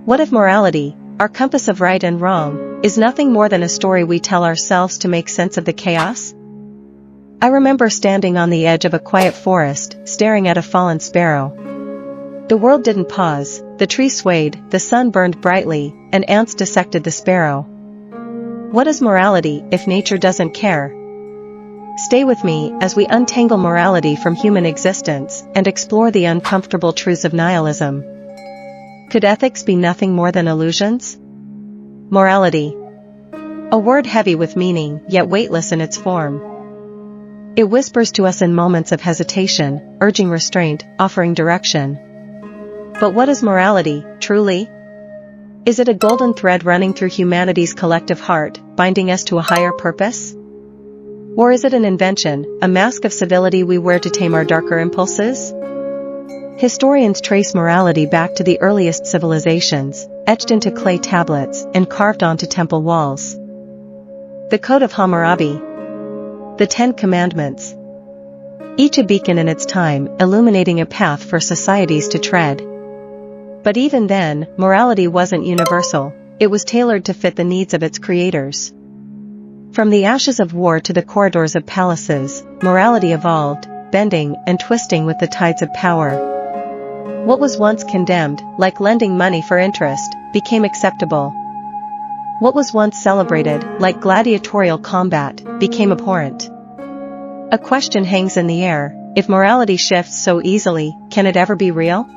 What if morality, our compass of right and wrong, is nothing more than a story we tell ourselves to make sense of the chaos? I remember standing on the edge of a quiet forest, staring at a fallen sparrow. The world didn't pause, the tree swayed, the sun burned brightly, and ants dissected the sparrow. What is morality if nature doesn't care? Stay with me as we untangle morality from human existence and explore the uncomfortable truths of nihilism. Could ethics be nothing more than illusions? Morality. A word heavy with meaning, yet weightless in its form. It whispers to us in moments of hesitation, urging restraint, offering direction. But what is morality, truly? Is it a golden thread running through humanity's collective heart, binding us to a higher purpose? Or is it an invention, a mask of civility we wear to tame our darker impulses? Historians trace morality back to the earliest civilizations, etched into clay tablets and carved onto temple walls. The Code of Hammurabi. The Ten Commandments. Each a beacon in its time, illuminating a path for societies to tread. But even then, morality wasn't universal, it was tailored to fit the needs of its creators. From the ashes of war to the corridors of palaces, morality evolved, bending and twisting with the tides of power. What was once condemned, like lending money for interest, became acceptable. What was once celebrated, like gladiatorial combat, became abhorrent. A question hangs in the air: if morality shifts so easily, can it ever be real?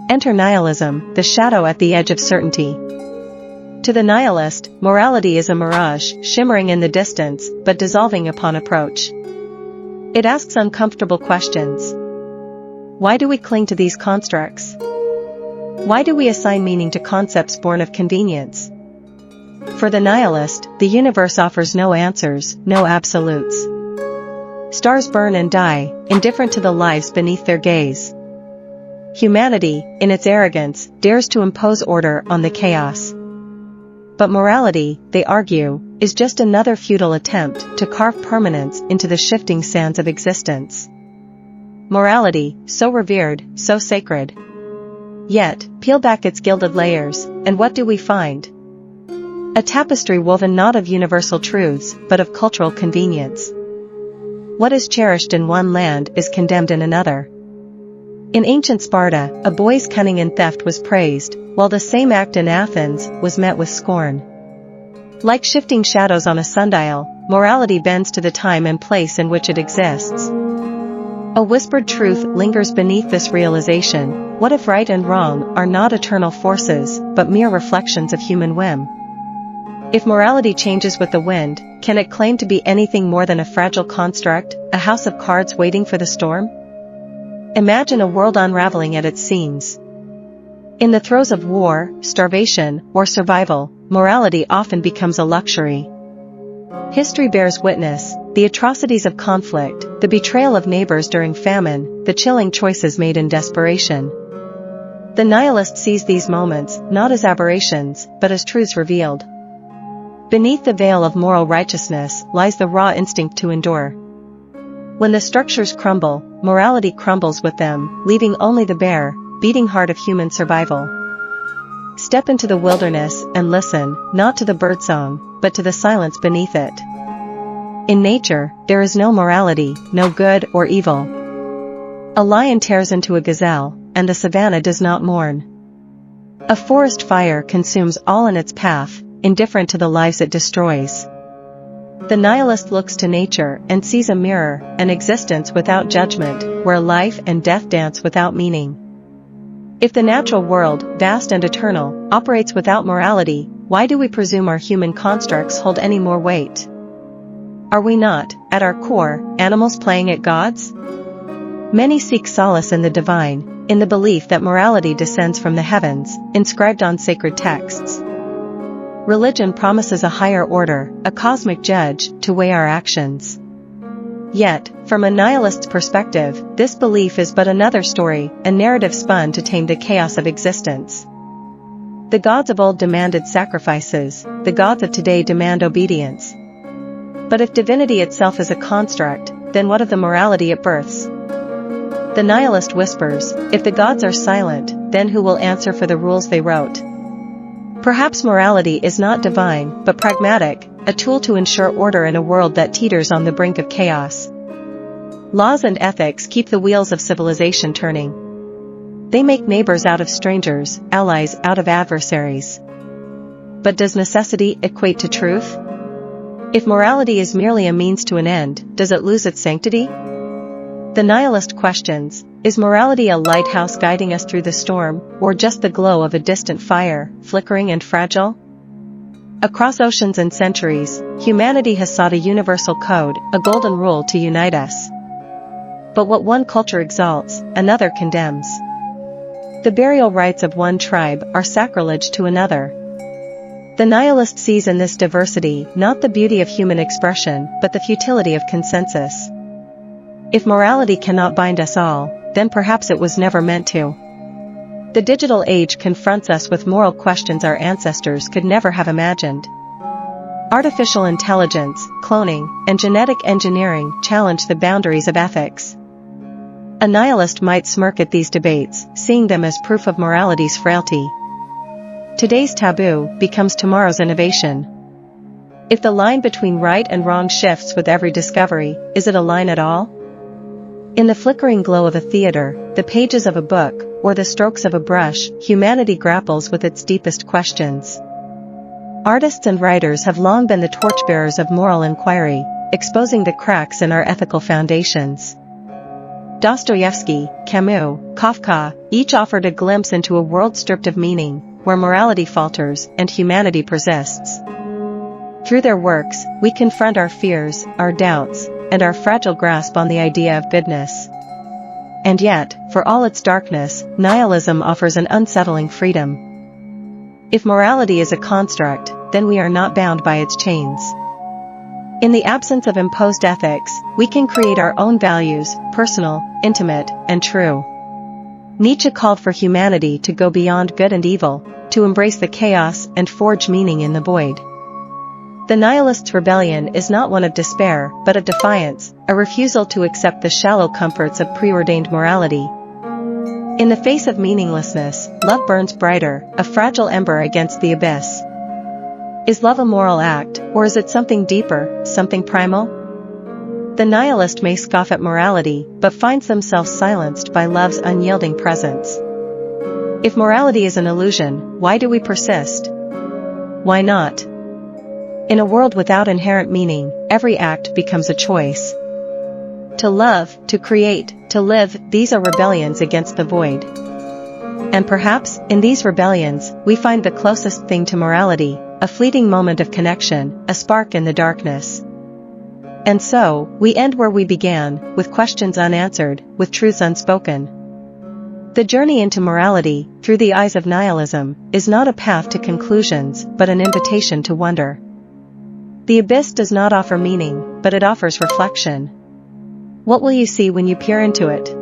Enter nihilism, the shadow at the edge of certainty. To the nihilist, morality is a mirage, shimmering in the distance, but dissolving upon approach. It asks uncomfortable questions. Why do we cling to these constructs? Why do we assign meaning to concepts born of convenience? For the nihilist, the universe offers no answers, no absolutes. Stars burn and die, indifferent to the lives beneath their gaze. Humanity, in its arrogance, dares to impose order on the chaos. But morality, they argue, is just another futile attempt to carve permanence into the shifting sands of existence. Morality, so revered, so sacred. Yet, peel back its gilded layers, and what do we find? A tapestry woven not of universal truths, but of cultural convenience. What is cherished in one land is condemned in another. In ancient Sparta, a boy's cunning and theft was praised, while the same act in Athens was met with scorn. Like shifting shadows on a sundial, morality bends to the time and place in which it exists. A whispered truth lingers beneath this realization: what if right and wrong are not eternal forces, but mere reflections of human whim? If morality changes with the wind, can it claim to be anything more than a fragile construct, a house of cards waiting for the storm? Imagine a world unraveling at its seams. In the throes of war, starvation, or survival, morality often becomes a luxury. History bears witness: the atrocities of conflict, the betrayal of neighbors during famine, the chilling choices made in desperation. The nihilist sees these moments not as aberrations, but as truths revealed. Beneath the veil of moral righteousness lies the raw instinct to endure. When the structures crumble, morality crumbles with them, leaving only the bare, beating heart of human survival. Step into the wilderness and listen, not to the birdsong, but to the silence beneath it. In nature, there is no morality, no good or evil. A lion tears into a gazelle, and the savanna does not mourn. A forest fire consumes all in its path, indifferent to the lives it destroys. The nihilist looks to nature and sees a mirror, an existence without judgment, where life and death dance without meaning. If the natural world, vast and eternal, operates without morality, why do we presume our human constructs hold any more weight? Are we not, at our core, animals playing at gods? Many seek solace in the divine, in the belief that morality descends from the heavens, inscribed on sacred texts. Religion promises a higher order, a cosmic judge, to weigh our actions. Yet, from a nihilist's perspective, this belief is but another story, a narrative spun to tame the chaos of existence. The gods of old demanded sacrifices, the gods of today demand obedience. But if divinity itself is a construct, then what of the morality it births? The nihilist whispers, if the gods are silent, then who will answer for the rules they wrote? Perhaps morality is not divine, but pragmatic, a tool to ensure order in a world that teeters on the brink of chaos. Laws and ethics keep the wheels of civilization turning. They make neighbors out of strangers, allies out of adversaries. But does necessity equate to truth? If morality is merely a means to an end, does it lose its sanctity? The nihilist questions, is morality a lighthouse guiding us through the storm, or just the glow of a distant fire, flickering and fragile? Across oceans and centuries, humanity has sought a universal code, a golden rule to unite us. But what one culture exalts, another condemns. The burial rites of one tribe are sacrilege to another. The nihilist sees in this diversity not the beauty of human expression, but the futility of consensus. If morality cannot bind us all, then perhaps it was never meant to. The digital age confronts us with moral questions our ancestors could never have imagined. Artificial intelligence, cloning, and genetic engineering challenge the boundaries of ethics. A nihilist might smirk at these debates, seeing them as proof of morality's frailty. Today's taboo becomes tomorrow's innovation. If the line between right and wrong shifts with every discovery, is it a line at all? In the flickering glow of a theater, the pages of a book, or the strokes of a brush, humanity grapples with its deepest questions. Artists and writers have long been the torchbearers of moral inquiry, exposing the cracks in our ethical foundations. Dostoevsky, Camus, Kafka, each offered a glimpse into a world stripped of meaning, where morality falters and humanity persists. Through their works, we confront our fears, our doubts, and our fragile grasp on the idea of goodness. And yet, for all its darkness, nihilism offers an unsettling freedom. If morality is a construct, then we are not bound by its chains. In the absence of imposed ethics, we can create our own values, personal, intimate, and true. Nietzsche called for humanity to go beyond good and evil, to embrace the chaos and forge meaning in the void. The nihilist's rebellion is not one of despair, but of defiance, a refusal to accept the shallow comforts of preordained morality. In the face of meaninglessness, love burns brighter, a fragile ember against the abyss. Is love a moral act, or is it something deeper, something primal? The nihilist may scoff at morality, but finds themselves silenced by love's unyielding presence. If morality is an illusion, why do we persist? Why not? In a world without inherent meaning, every act becomes a choice. To love, to create, to live, these are rebellions against the void. And perhaps, in these rebellions, we find the closest thing to morality, a fleeting moment of connection, a spark in the darkness. And so, we end where we began, with questions unanswered, with truths unspoken. The journey into morality, through the eyes of nihilism, is not a path to conclusions, but an invitation to wonder. The abyss does not offer meaning, but it offers reflection. What will you see when you peer into it?